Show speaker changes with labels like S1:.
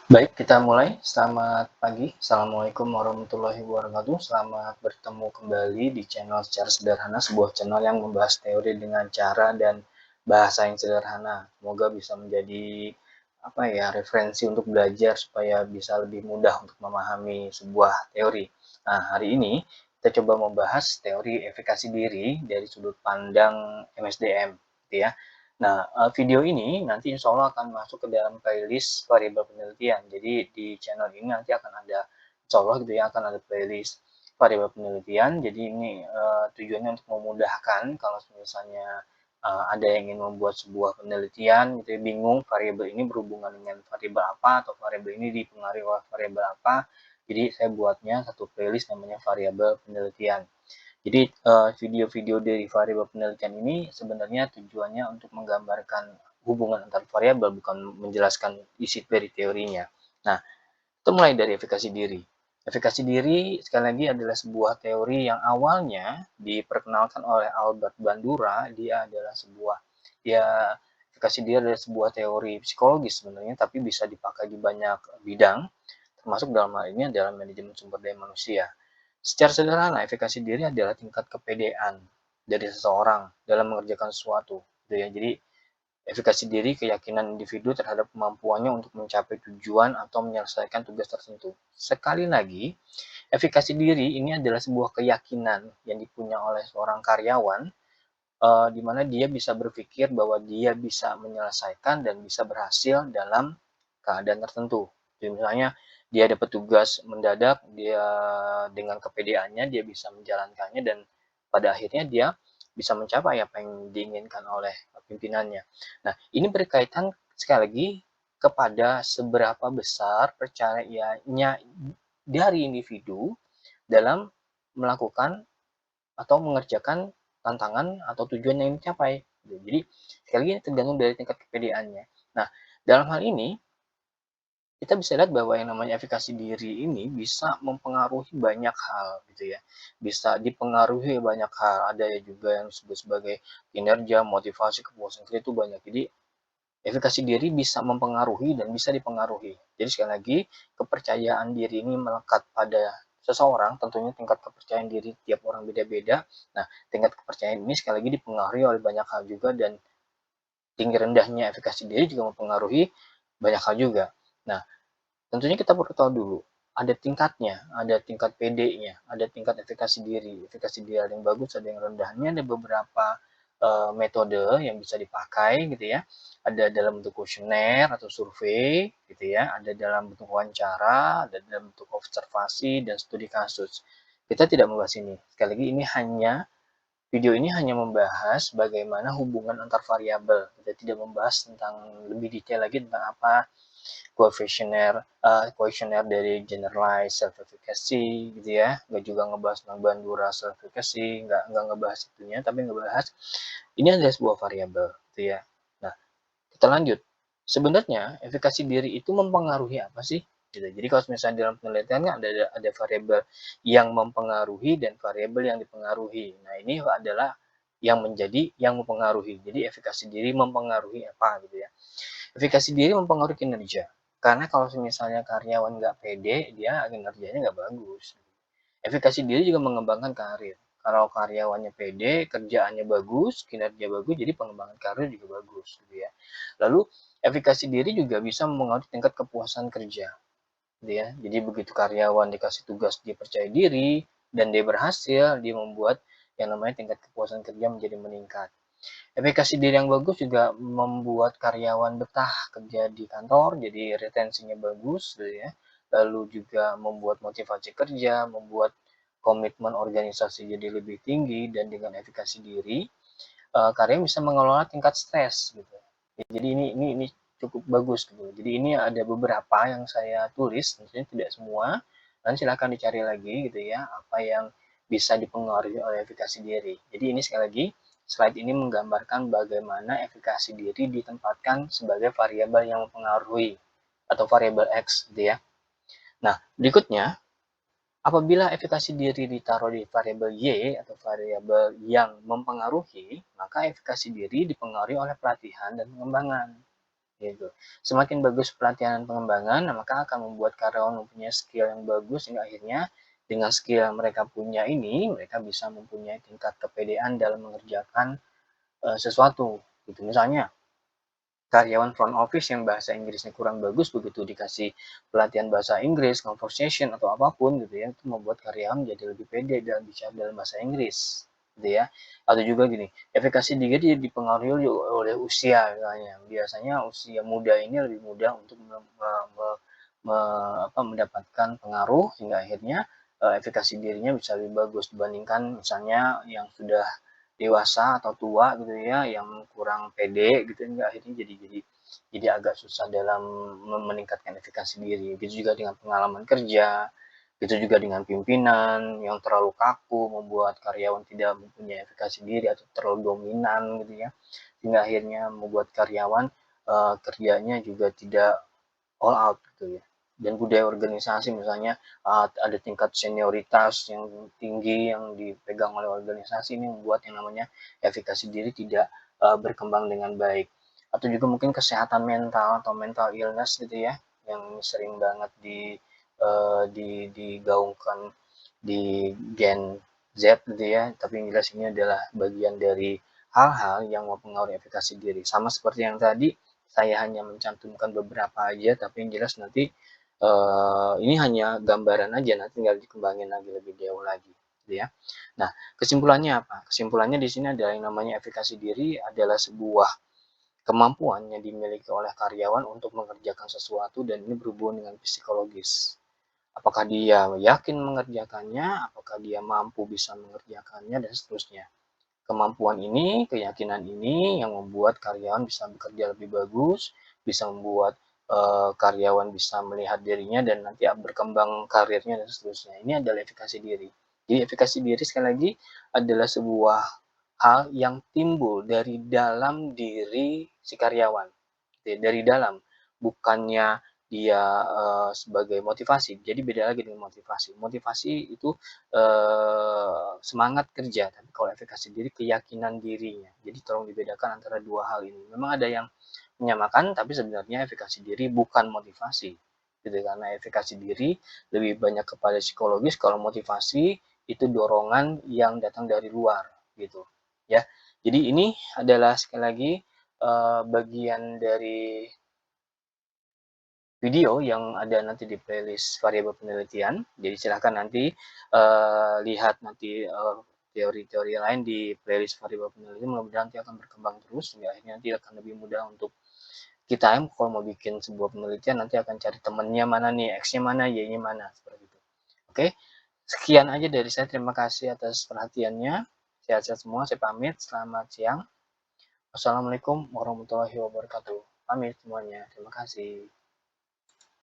S1: Baik, kita mulai. Selamat pagi. Assalamualaikum warahmatullahi wabarakatuh. Selamat bertemu kembali di channel Secara Sederhana, sebuah channel yang membahas teori dengan cara dan bahasa yang sederhana. Semoga bisa menjadi referensi untuk belajar supaya bisa lebih mudah untuk memahami sebuah teori. Nah, hari ini kita coba membahas teori efikasi diri dari sudut pandang MSDM, gitu ya. Nah, video ini nanti insya Allah akan masuk ke dalam playlist variabel penelitian. Jadi di channel ini nanti akan ada, insya Allah gitu ya, akan ada playlist variabel penelitian. Jadi ini tujuannya untuk memudahkan kalau misalnya ada yang ingin membuat sebuah penelitian, gitu ya, bingung variabel ini berhubungan dengan variabel apa atau variabel ini dipengaruhi oleh variabel apa. Jadi saya buatnya satu playlist namanya variabel penelitian. Jadi video-video dari variabel penelitian ini sebenarnya tujuannya untuk menggambarkan hubungan antar variabel, bukan menjelaskan isi dari teorinya. Nah, itu mulai dari efikasi diri. Efikasi diri sekali lagi adalah sebuah teori yang awalnya diperkenalkan oleh Albert Bandura. Dia efikasi diri adalah sebuah teori psikologis sebenarnya, tapi bisa dipakai di banyak bidang, termasuk dalam hal ini adalah manajemen sumber daya manusia. Secara sederhana, efikasi diri adalah tingkat kepedean dari seseorang dalam mengerjakan sesuatu, gitu ya. Jadi efikasi diri keyakinan individu terhadap kemampuannya untuk mencapai tujuan atau menyelesaikan tugas tertentu. Sekali lagi, efikasi diri ini adalah sebuah keyakinan yang dipunya oleh seorang karyawan, di mana dia bisa berpikir bahwa dia bisa menyelesaikan dan bisa berhasil dalam keadaan tertentu. Jadi misalnya dia dapat tugas mendadak, dia dengan kepedeannya dia bisa menjalankannya dan pada akhirnya dia bisa mencapai apa yang diinginkan oleh pimpinannya. Nah, ini berkaitan sekali lagi kepada seberapa besar percayanya dari individu dalam melakukan atau mengerjakan tantangan atau tujuan yang dicapai. Jadi sekali lagi tergantung dari tingkat kepedeannya. Nah, dalam hal ini kita bisa lihat bahwa yang namanya efikasi diri ini bisa mempengaruhi banyak hal gitu ya. Bisa dipengaruhi banyak hal. Ada juga yang disebut sebagai kinerja, motivasi, kepuasan kerja itu banyak. Jadi efikasi diri bisa mempengaruhi dan bisa dipengaruhi. Jadi sekali lagi, kepercayaan diri ini melekat pada seseorang, tentunya tingkat kepercayaan diri tiap orang beda-beda. Nah, tingkat kepercayaan ini sekali lagi dipengaruhi oleh banyak hal juga dan tinggi rendahnya efikasi diri juga mempengaruhi banyak hal juga. Nah, tentunya kita perlu tahu dulu, ada tingkatnya, ada tingkat PD-nya, ada tingkat efikasi diri. Efikasi diri ada yang bagus, ada yang rendahnya, ada beberapa metode yang bisa dipakai gitu ya. Ada dalam bentuk kuesioner atau survei gitu ya, ada dalam bentuk wawancara, ada dalam bentuk observasi dan studi kasus. Kita tidak membahas ini. Sekali lagi ini hanya video ini hanya membahas bagaimana hubungan antar variabel. Kita tidak membahas tentang lebih detail lagi tentang apa kuesioner dari generalized self efficacy gitu ya, nggak juga ngebahas tentang Bandura self efficacy, nggak ngebahas itunya, tapi ngebahas ini adalah sebuah variabel gitu ya. Nah, kita lanjut. Sebenarnya efikasi diri itu mempengaruhi apa sih? Gitu. Jadi kalau misalnya dalam penelitian kan ada variabel yang mempengaruhi dan variabel yang dipengaruhi. Nah, ini adalah yang menjadi yang mempengaruhi. Jadi efikasi diri mempengaruhi apa gitu ya. Efikasi diri mempengaruhi kinerja. Karena kalau misalnya karyawan nggak pede, dia kinerjanya nggak bagus. Efikasi diri juga mengembangkan karir. Kalau karyawannya pede, kerjaannya bagus, kinerja bagus, jadi pengembangan karir juga bagus, gitu ya. Lalu efikasi diri juga bisa mempengaruhi tingkat kepuasan kerja, gitu ya. Jadi begitu karyawan dikasih tugas, dia percaya diri dan dia berhasil, dia membuat yang namanya tingkat kepuasan kerja menjadi meningkat. Efikasi diri yang bagus juga membuat karyawan betah kerja di kantor, jadi retensinya bagus, gitu ya. Lalu juga membuat motivasi kerja, membuat komitmen organisasi jadi lebih tinggi, dan dengan efikasi diri, karyawan bisa mengelola tingkat stres, gitu. Jadi ini cukup bagus, gitu. Jadi ini ada beberapa yang saya tulis, tentunya tidak semua. Nanti silahkan dicari lagi, gitu ya, apa yang bisa dipengaruhi oleh efikasi diri. Jadi ini sekali lagi, slide ini menggambarkan bagaimana efikasi diri ditempatkan sebagai variabel yang mempengaruhi atau variabel X, gitu ya. Nah, berikutnya, apabila efikasi diri ditaruh di variabel Y atau variabel yang mempengaruhi, maka efikasi diri dipengaruhi oleh pelatihan dan pengembangan. gitu. Semakin bagus pelatihan dan pengembangan, nah maka akan membuat karyawan mempunyai skill yang bagus hingga akhirnya dengan skill yang mereka punya ini, mereka bisa mempunyai tingkat kepedean dalam mengerjakan sesuatu. Gitu. Misalnya karyawan front office yang bahasa Inggrisnya kurang bagus, begitu dikasih pelatihan bahasa Inggris, conversation atau apapun gitu ya, itu membuat karyawan jadi lebih pede dalam bicara dalam bahasa Inggris gitu ya. Atau juga gini, efikasi diri dipengaruhi oleh usia misalnya. Biasanya usia muda ini lebih mudah untuk mendapatkan pengaruh hingga akhirnya efikasi dirinya bisa lebih bagus dibandingkan misalnya yang sudah dewasa atau tua gitu ya, yang kurang pede gitu hingga akhirnya jadi agak susah dalam meningkatkan efikasi diri. Gitu juga dengan pengalaman kerja, gitu juga dengan pimpinan yang terlalu kaku membuat karyawan tidak mempunyai efikasi diri atau terlalu dominan gitu ya, hingga akhirnya membuat karyawan kerjanya juga tidak all out gitu ya. Dan budaya organisasi misalnya ada tingkat senioritas yang tinggi yang dipegang oleh organisasi ini membuat yang namanya efikasi diri tidak berkembang dengan baik. Atau juga mungkin kesehatan mental atau mental illness gitu ya, yang sering banget digaungkan di Gen Z gitu ya, tapi yang jelas ini adalah bagian dari hal-hal yang mempengaruhi efikasi diri. Sama seperti yang tadi, saya hanya mencantumkan beberapa aja, tapi yang jelas nanti ini hanya gambaran aja, nanti tinggal dikembangin lagi lebih jauh lagi, gitu ya. Nah, kesimpulannya apa? Kesimpulannya di sini adalah yang namanya efikasi diri adalah sebuah kemampuan yang dimiliki oleh karyawan untuk mengerjakan sesuatu dan ini berhubungan dengan psikologis. Apakah dia yakin mengerjakannya, apakah dia mampu bisa mengerjakannya, dan seterusnya. Kemampuan ini, keyakinan ini yang membuat karyawan bisa bekerja lebih bagus, bisa membuat karyawan bisa melihat dirinya dan nanti berkembang karirnya dan seterusnya. Ini adalah efikasi diri. Jadi efikasi diri sekali lagi adalah sebuah hal yang timbul dari dalam diri si karyawan, dari dalam, bukannya dia sebagai motivasi. Jadi beda lagi dengan motivasi. Motivasi itu semangat kerja, tapi kalau efikasi diri keyakinan dirinya. Jadi tolong dibedakan antara dua hal ini. Memang ada yang menyamakan, tapi sebenarnya efikasi diri bukan motivasi. Gitu, karena efikasi diri lebih banyak kepada psikologis, kalau motivasi itu dorongan yang datang dari luar gitu ya. Jadi ini adalah sekali lagi bagian dari video yang ada nanti di playlist variabel penelitian. Jadi silahkan nanti lihat nanti teori-teori lain di playlist variabel penelitian. Mudah-mudahan nanti akan berkembang terus sehingga akhirnya nanti akan lebih mudah untuk kita kalau mau bikin sebuah penelitian nanti akan cari temennya mana nih, X-nya mana, Y-nya mana, seperti itu. Oke, sekian aja dari saya. Terima kasih atas perhatiannya. Sehat-sehat semua. Saya pamit. Selamat siang. Wassalamualaikum warahmatullahi wabarakatuh. Pamit semuanya. Terima kasih.